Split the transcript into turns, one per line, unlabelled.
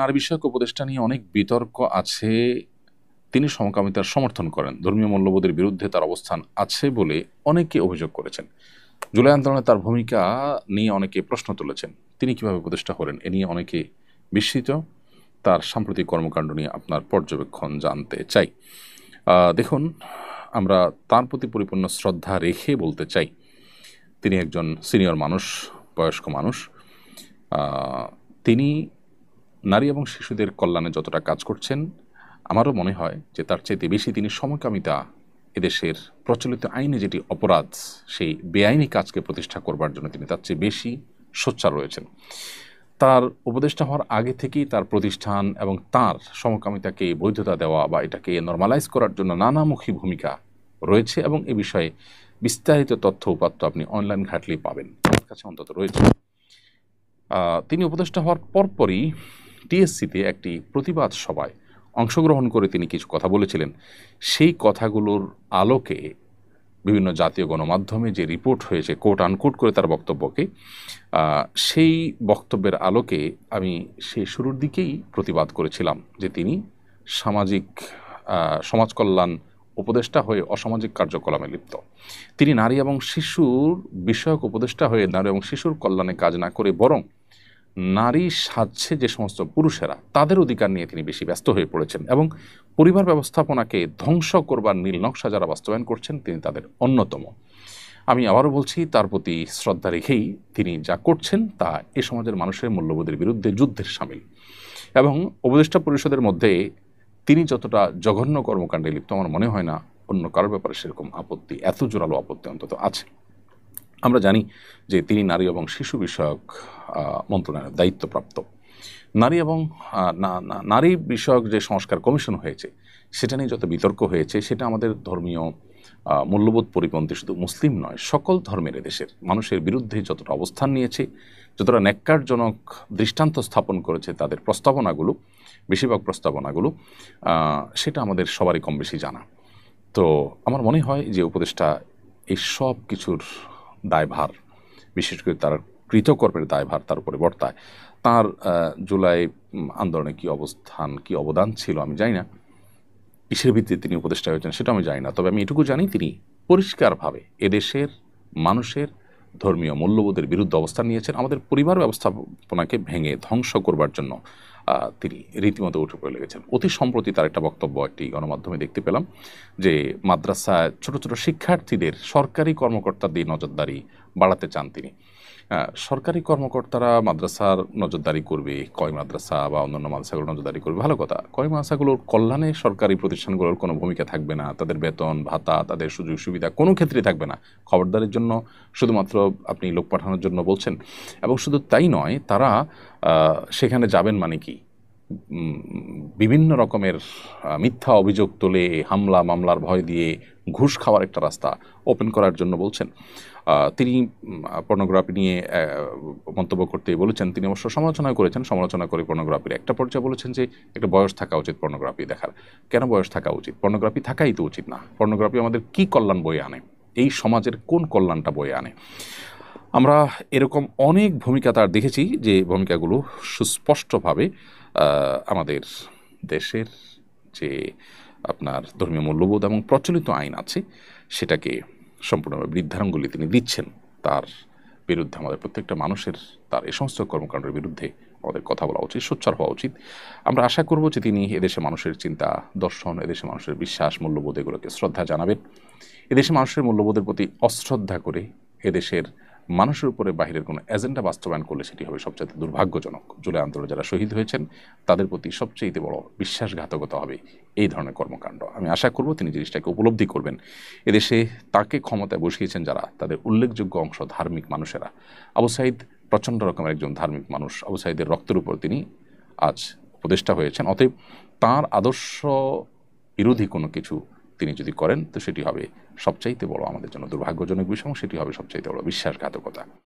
নারী বিষয়ক উপদেষ্টা নিয়ে অনেক বিতর্ক আছে। তিনি সমকামিতার সমর্থন করেন, ধর্মীয় মূল্যবোধের বিরুদ্ধে তার অবস্থান আছে বলে অনেকে অভিযোগ করেছেন। জুলাই আন্দোলনে তার ভূমিকা নিয়ে অনেকে প্রশ্ন তুলেছেন। তিনি কিভাবে উপদেষ্টা হলেন এ নিয়ে অনেকে বিস্মিত। তার সাম্প্রতিক কর্মকাণ্ড নিয়ে আপনার পর্যবেক্ষণ জানতে চাই। দেখুন, আমরা তার প্রতি পরিপূর্ণ শ্রদ্ধা রেখে বলতে চাই, তিনি একজন সিনিয়র মানুষ, বয়স্ক মানুষ। তিনি নারী এবং শিশুদের কল্যাণে যতটা কাজ করছেন, আমারও মনে হয় যে তার চাইতে বেশি তিনি সমকামিতা, এদেশের প্রচলিত আইনে যেটি অপরাধ, সেই বেআইনি কাজকে প্রতিষ্ঠা করবার জন্য তিনি তার চেয়ে বেশি সোচ্চার রয়েছেন। তার উপদেষ্টা হওয়ার আগে থেকেই তার প্রতিষ্ঠান এবং তার সমকামিতাকে বৈধতা দেওয়া বা এটাকে নর্মালাইজ করার জন্য নানামুখী ভূমিকা রয়েছে, এবং এ বিষয়ে বিস্তারিত তথ্য উপাত্ত আপনি অনলাইন ঘাটলেই পাবেন, আমার কাছে অন্তত রয়েছে। তিনি উপদেষ্টা হওয়ার পরপরই টিএসসিতে একটি প্রতিবাদ সভায় অংশগ্রহণ করে তিনি কিছু কথা বলেছিলেন। সেই কথাগুলোর আলোকে বিভিন্ন জাতীয় গণমাধ্যমে যে রিপোর্ট হয়েছে কোট আনকোট করে তার বক্তব্যকে, সেই বক্তব্যের আলোকে আমি সেই শুরুর দিকেই প্রতিবাদ করেছিলাম যে তিনি সমাজ কল্যাণ উপদেষ্টা হয়ে অসামাজিক কার্যকলাপে লিপ্ত। তিনি নারী এবং শিশুর বিষয়ক উপদেষ্টা হয়ে নারী এবং শিশুর কল্যাণে কাজ না করে বরং নারী সাজছে যে সমস্ত পুরুষেরা, তাদের অধিকার নিয়ে তিনি বেশি ব্যস্ত হয়ে পড়েছেন, এবং পরিবার ব্যবস্থাপনাকে ধ্বংস করবার নীল নকশা যারা বাস্তবায়ন করছেন তিনি তাদের অন্যতম। আমি আবারও বলছি, তার প্রতি শ্রদ্ধা রেখেই তিনি যা করছেন তা এ সমাজের মানুষের মূল্যবোধের বিরুদ্ধে যুদ্ধের সামিল। এবং উপদেষ্টা পরিষদের মধ্যে তিনি যতটা জঘন্য কর্মকাণ্ডে লিপ্ত, আমার মনে হয় না অন্য কারোর ব্যাপারে সেরকম আপত্তি, এত জোরালো আপত্তি অন্তত আছে। আমরা জানি যে তিনি নারী এবং শিশু বিষয়ক মন্ত্রণালয়ের দায়িত্বপ্রাপ্ত। নারী এবং নারী বিষয়ক যে সংস্কার কমিশন হয়েছে সেটা নিয়ে যত বিতর্ক হয়েছে, সেটা আমাদের ধর্মীয় মূল্যবোধ পরিপন্থী শুধু মুসলিম নয়, সকল ধর্মের এদেশের মানুষের বিরুদ্ধে যতটা অবস্থান নিয়েছে, যতটা ন্যাক্কারজনক দৃষ্টান্ত স্থাপন করেছে তাদের প্রস্তাবনাগুলো, বেশিরভাগ প্রস্তাবনাগুলো, সেটা আমাদের সবারই কম বেশি জানা। তো আমার মনে হয় যে উপদেষ্টা এই সব কিছুর দায়ভার, বিশেষ করে তার কৃতকর্মের দায়ভার তার উপরে বর্তায়। তার জুলাই আন্দোলনে কী অবস্থান, কী অবদান ছিল আমি জানি না, কিসের ভিত্তিতে তিনি উপদেষ্টা হয়েছেন সেটা আমি জানি না। তবে আমি এটুকু জানি, তিনি পরিষ্কারভাবে এদেশের মানুষের ধর্মীয় মূল্যবোধের বিরুদ্ধে অবস্থান নিয়েছেন। আমাদের পরিবার ব্যবস্থাপনাকে ভেঙে ধ্বংস করবার জন্য তিনি রীতিমতো উঠে পড়ে লেগেছেন। অতি সম্প্রতি তার একটা বক্তব্য একটি গণমাধ্যমে দেখতে পেলাম যে মাদ্রাসায় ছোট ছোট শিক্ষার্থীদের সরকারি কর্মকর্তাদের নজরদারি বাড়াতে চান তিনি। সরকারি কর্মকর্তারা মাদ্রাসার নজরদারি করবে, কয় মাদ্রাসা বা অন্যান্য মাদ্রাসাগুলো নজরদারি করবে, ভালো কথা। কয় মাদ্রাসাগুলোর কল্যাণে সরকারি প্রতিষ্ঠানগুলোর কোনো ভূমিকা থাকবে না, তাদের বেতন ভাতা, তাদের সুযোগ সুবিধা কোনো ক্ষেত্রেই থাকবে না। খবরদারির জন্য শুধুমাত্র আপনি লোক পাঠানোর জন্য বলছেন। এবং শুধু তাই নয়, তারা সেখানে যাবেন মানে কি, বিভিন্ন রকমের মিথ্যা অভিযোগ তুলে হামলা মামলার ভয় দিয়ে ঘুষ খাওয়ার একটা রাস্তা ওপেন করার জন্য বলছেন। তিনি পর্নোগ্রাফি নিয়ে মন্তব্য করতে বলেছেন, তিনি অবশ্য সমালোচনা করেছেন। সমালোচনা করে পর্নোগ্রাফির একটা পর্যায়ে বলেছেন যে একটা বয়স থাকা উচিত পর্নোগ্রাফি দেখার। কেন বয়স থাকা উচিত? পর্নোগ্রাফি থাকাই তো উচিত না। পর্নোগ্রাফি আমাদের কি কল্যাণ বয়ে আনে, এই সমাজের কোন কল্যাণটা বয়ে আনে? আমরা এরকম অনেক ভূমিকা তার দেখেছি, যে ভূমিকাগুলো সুস্পষ্টভাবে আমাদের দেশের যে আপনার ধর্মীয় মূল্যবোধ এবং প্রচলিত আইন আছে সেটাকে সম্পূর্ণভাবে বৃদ্ধাঙ্গুলি তিনি দিচ্ছেন। তার বিরুদ্ধে আমাদের প্রত্যেকটা মানুষের তার এই সমস্ত কর্মকাণ্ডের বিরুদ্ধে আমাদের কথা বলা উচিত, সোচ্চার হওয়া উচিত। আমরা আশা করব যে তিনি এদেশে মানুষের চিন্তা দর্শন, এদেশে মানুষের বিশ্বাস মূল্যবোধ এগুলোকে শ্রদ্ধা জানাবেন। এদেশে মানুষের মূল্যবোধের প্রতি অশ্রদ্ধা করে এদেশের মানুষের উপরে বাহিরের কোনো এজেন্ডা বাস্তবায়ন করলে সেটি হবে সবচেয়ে দুর্ভাগ্যজনক। জুলাই আন্দোলনে যারা শহীদ হয়েছেন তাদের প্রতি সবচেয়ে বড় বিশ্বাসঘাতকতা হবে এই ধরনের কর্মকাণ্ড। আমি আশা করব তিনি জিনিসটাকে উপলব্ধি করবেন। এদেশে তাকে ক্ষমতায় বসিয়েছেন যারা, তাদের উল্লেখযোগ্য অংশ ধার্মিক মানুষেরা। আবু সাঈদ প্রচণ্ড রকমের একজন ধার্মিক মানুষ। আবু সাঈদের রক্তের উপর তিনি আজ উপদেষ্টা হয়েছেন। অতএব তার আদর্শ বিরোধী কোনো কিছু তিনি যদি করেন তো সেটি হবে সবচাইতে বড় আমাদের জন্য দুর্ভাগ্যজনক বিষয়, এবং সেটি হবে সবচাইতে বড় বিশ্বাসঘাতকতা।